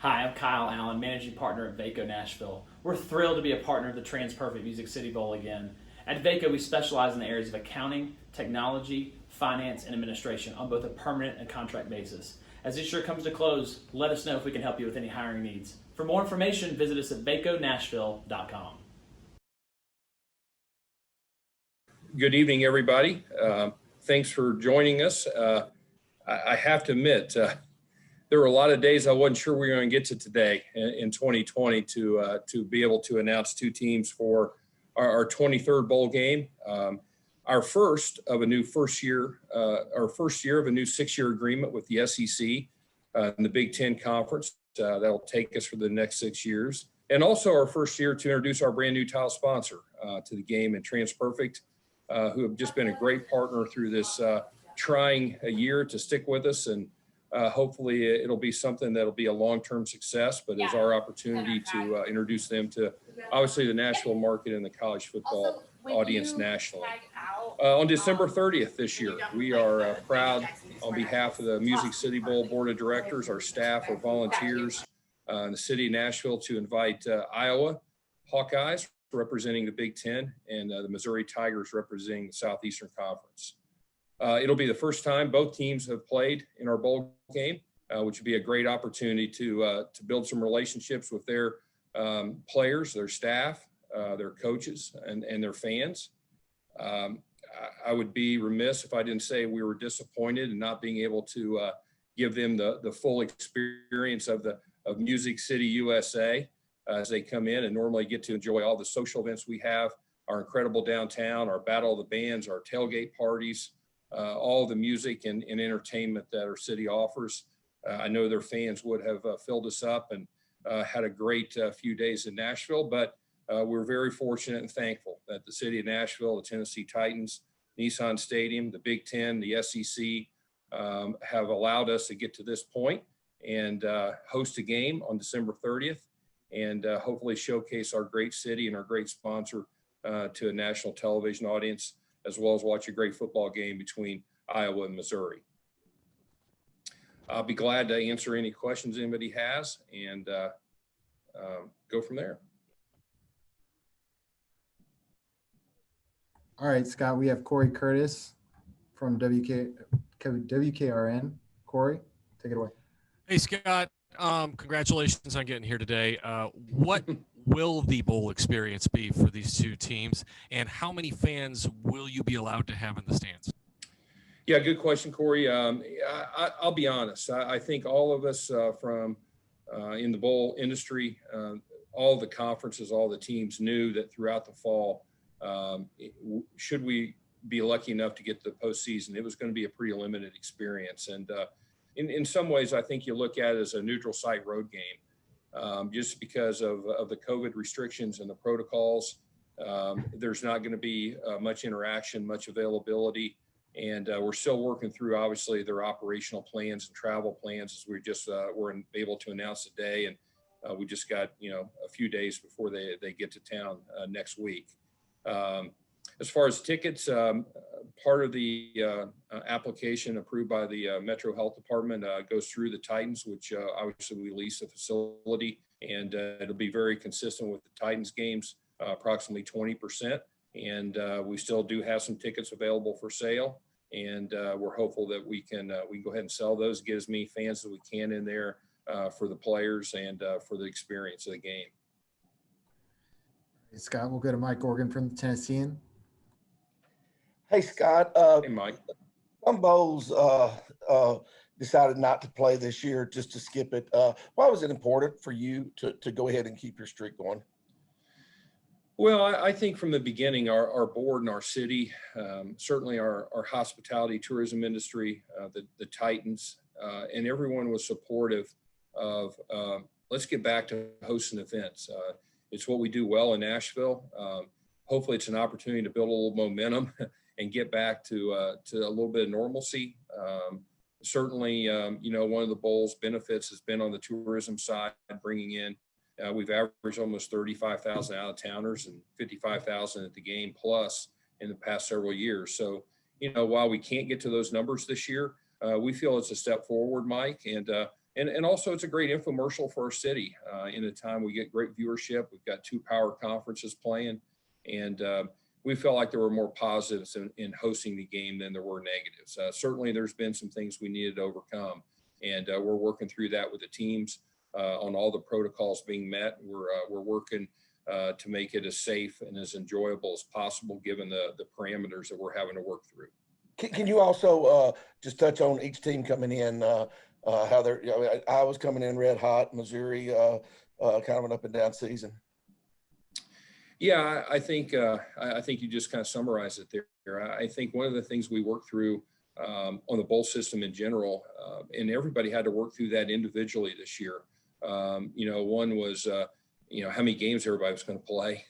Hi, I'm Kyle Allen, managing partner at Vaco Nashville. We're thrilled to be a partner of the TransPerfect Music City Bowl again. At Vaco, we specialize in the areas of accounting, technology, finance, and administration on both a permanent and contract basis. As this year comes to close, let us know if we can help you with any hiring needs. For more information, visit us at vaconashville.com. Good evening, everybody. Thanks for joining us. I have to admit, there were a lot of days I wasn't sure we were going to get to today in 2020 to be able to announce two teams for our 23rd bowl game. Our first of a new first year of a new 6-year agreement with the SEC and the Big Ten Conference that'll take us for the next 6 years. And also our first year to introduce our brand new title sponsor to the game in TransPerfect, who have just been a great partner through this trying a year to stick with us. And hopefully it'll be something that'll be a long-term success, but is our opportunity to introduce them to obviously the Nashville market and the college football audience nationally. On December 30th this year, we are proud on behalf of the Music City Bowl Board of Directors, our staff, our volunteers in the city of Nashville to invite Iowa Hawkeyes representing the Big Ten and the Missouri Tigers representing the Southeastern Conference. It'll be the first time both teams have played in our bowl game, which would be a great opportunity to build some relationships with their players, their staff, their coaches, and their fans. I would be remiss if I didn't say we were disappointed in not being able to give them the full experience of Music City, USA, as they come in and normally get to enjoy all the social events we have, our incredible downtown, our Battle of the Bands, our tailgate parties, all the music and entertainment that our city offers. I know their fans would have filled us up and had a great few days in Nashville, but we're very fortunate and thankful that the city of Nashville, the Tennessee Titans, Nissan Stadium, the Big Ten, the SEC have allowed us to get to this point and host a game on December 30th and hopefully showcase our great city and our great sponsor to a national television audience, as well as watch a great football game between Iowa and Missouri. I'll be glad to answer any questions anybody has and go from there. All right, Scott, we have Corey Curtis from WKRN. Corey, take it away. Hey, Scott. Congratulations on getting here today. What will the bowl experience be for these two teams, and how many fans will you be allowed to have in the stands? Yeah, good question, Corey. I'll be honest. I think all of us from in the bowl industry, all the conferences, all the teams knew that throughout the fall, should we be lucky enough to get to the postseason, it was going to be a pretty limited experience. And in some ways, I think you look at it as a neutral site road game, just because of the COVID restrictions and the protocols. There's not going to be much interaction, much availability. And we're still working through, obviously, their operational plans and travel plans, as we just were able to announce today. And we just got, a few days before they get to town next week. As far as tickets, part of the application approved by the Metro Health Department goes through the Titans, which obviously we lease a facility, and it'll be very consistent with the Titans games, approximately 20%. And we still do have some tickets available for sale, and we're hopeful that we can go ahead and sell those, get as many fans as we can in there for the players and for the experience of the game. Hey, Scott, we'll go to Mike Organ from the Tennessean. Hey, Scott. Hey, Mike. Some bowls decided not to play this year, just to skip it. Why was it important for you to go ahead and keep your streak going? Well, I think from the beginning, our board and our city, certainly our hospitality tourism industry, the Titans, and everyone was supportive of let's get back to hosting events. It's what we do well in Nashville. Hopefully it's an opportunity to build a little momentum and get back to a little bit of normalcy. Certainly, one of the bowl's benefits has been on the tourism side, bringing in, we've averaged almost 35,000 out-of-towners and 55,000 at the game plus in the past several years. So, while we can't get to those numbers this year, we feel it's a step forward, Mike, and And also it's a great infomercial for our city. In a time we get great viewership, we've got 2 power conferences playing, and we felt like there were more positives in hosting the game than there were negatives. Certainly there's been some things we needed to overcome, and we're working through that with the teams on all the protocols being met. We're working to make it as safe and as enjoyable as possible given the parameters that we're having to work through. Can you also just touch on each team coming in, how they're, Iowa's coming in red hot, Missouri kind of an up and down season? Yeah, I think you just kind of summarized it there. I think one of the things we worked through on the bowl system in general, and everybody had to work through that individually this year. One was, how many games everybody was going to play.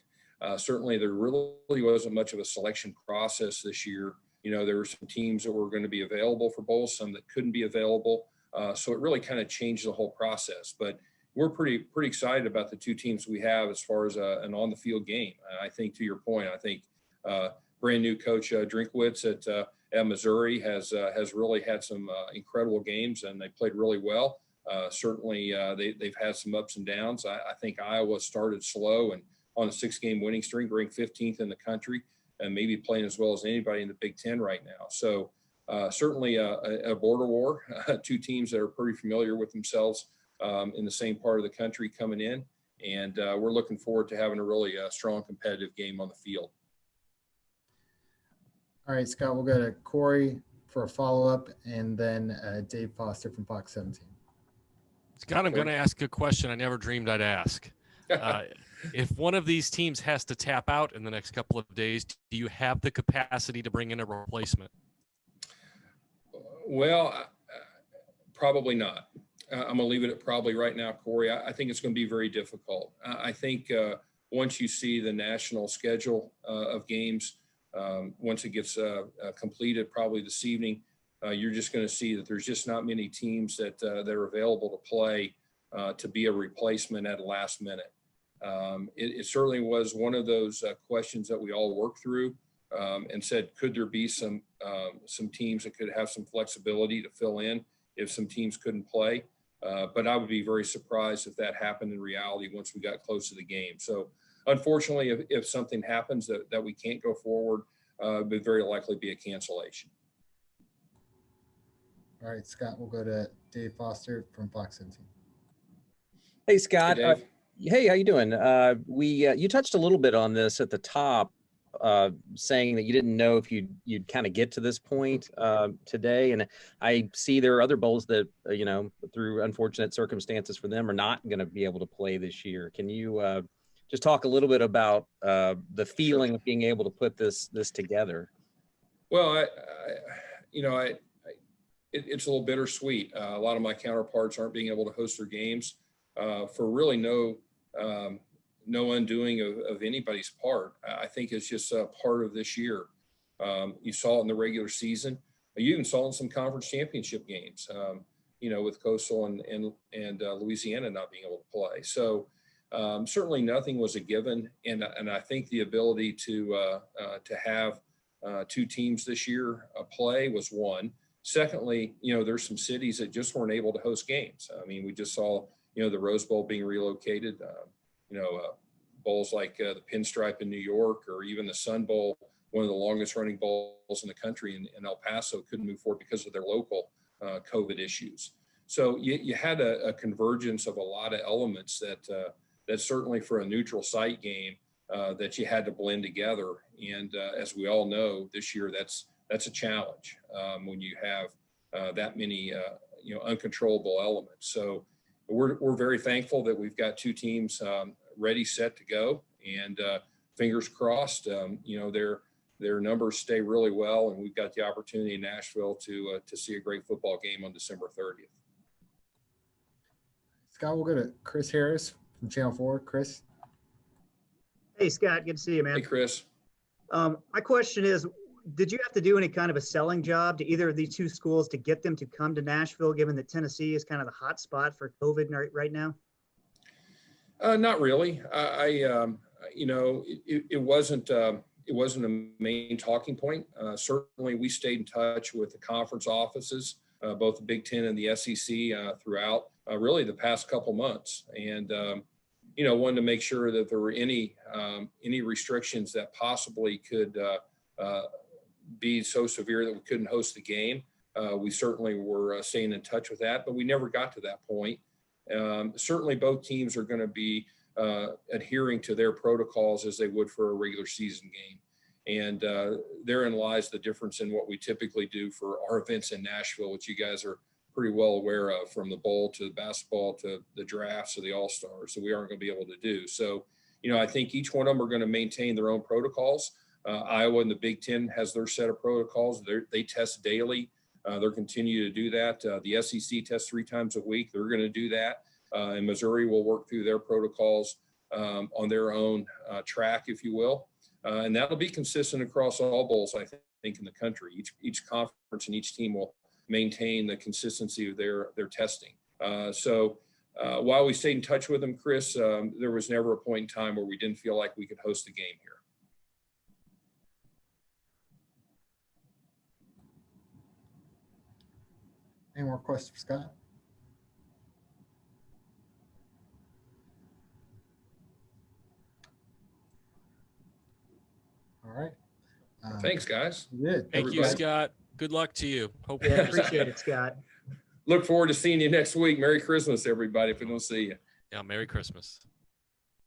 Certainly there really wasn't much of a selection process this year. There were some teams that were going to be available for bowls, some that couldn't be available. So it really kind of changed the whole process. But we're pretty excited about the 2 teams we have as far as an on the field game. I think, to your point, I think brand new coach Drinkwitz at Missouri has really had some incredible games, and they played really well. Certainly they've had some ups and downs. I think Iowa started slow and on a 6-game winning streak, ranked 15th in the country, and maybe playing as well as anybody in the Big Ten right now. So certainly a border war, 2 teams that are pretty familiar with themselves in the same part of the country coming in. And we're looking forward to having a really strong competitive game on the field. All right, Scott, we'll go to Corey for a follow-up, and then Dave Foster from Fox 17. Scott, I'm going to ask a question I never dreamed I'd ask. If one of these teams has to tap out in the next couple of days, do you have the capacity to bring in a replacement? Well, probably not. I'm going to leave it at probably right now, Corey. I think it's going to be very difficult. I think once you see the national schedule of games, once it gets completed probably this evening, you're just going to see that there's just not many teams that are available to play to be a replacement at the last minute. It certainly was one of those questions that we all worked through and said, could there be some teams that could have some flexibility to fill in if some teams couldn't play? But I would be very surprised if that happened in reality once we got close to the game. So unfortunately, if something happens that we can't go forward, it would very likely be a cancellation. All right, Scott, we'll go to Dave Foster from Fox 17. Hey, Scott. Hey, Dave. Hey, how you doing? You touched a little bit on this at the top, saying that you didn't know if you'd kind of get to this point today. And I see there are other bowls that, through unfortunate circumstances for them, are not going to be able to play this year. Can you just talk a little bit about the feeling of being able to put this together? Well, it's a little bittersweet. A lot of my counterparts aren't being able to host their games for really no undoing of anybody's part. I think it's just a part of this year. You saw it in the regular season. You even saw it in some conference championship games, with Coastal and Louisiana not being able to play. So certainly nothing was a given. And I think the ability to have 2 teams this year play was one. Secondly, there's some cities that just weren't able to host games. I mean, we just saw, the Rose Bowl being relocated, bowls like the Pinstripe in New York, or even the Sun Bowl, one of the longest running bowls in the country in El Paso, couldn't move forward because of their local COVID issues. So you had a convergence of a lot of elements that certainly for a neutral site game that you had to blend together. And as we all know, this year, that's a challenge when you have that many uncontrollable elements. So we're very thankful that we've got 2 teams ready, set to go, and fingers crossed. Their numbers stay really well, and we've got the opportunity in Nashville to see a great football game on December 30th. Scott, we'll go to Chris Harris from Channel 4. Chris. Hey, Scott, good to see you, man. Hey, Chris. My question is, did you have to do any kind of a selling job to either of these 2 schools to get them to come to Nashville, given that Tennessee is kind of the hot spot for COVID right now? Not really. It wasn't a main talking point. Certainly, we stayed in touch with the conference offices both the Big Ten and the SEC throughout really the past couple months. And, wanted to make sure that there were any restrictions that possibly could be so severe that we couldn't host the game. We certainly were staying in touch with that, but we never got to that point. Certainly both teams are going to be adhering to their protocols as they would for a regular season game. And therein lies the difference in what we typically do for our events in Nashville, which you guys are pretty well aware of, from the bowl to the basketball to the drafts to the All-Stars, that we aren't going to be able to do. So, I think each one of them are going to maintain their own protocols. Iowa and the Big Ten has their set of protocols. They test daily. They'll continue to do that. The SEC tests 3 times a week. They're going to do that. And Missouri will work through their protocols on their own track, if you will. And that'll be consistent across all bowls, I think, in the country. Each conference and each team will maintain the consistency of their testing. So while we stayed in touch with them, Chris, there was never a point in time where we didn't feel like we could host a game here. Any more questions for Scott? All right. Thanks, guys. Good. Thank you, Everybody. Scott. Good luck to you. Hope Yeah, appreciate it, Scott. Look forward to seeing you next week. Merry Christmas, everybody, if we don't see you. Yeah, Merry Christmas.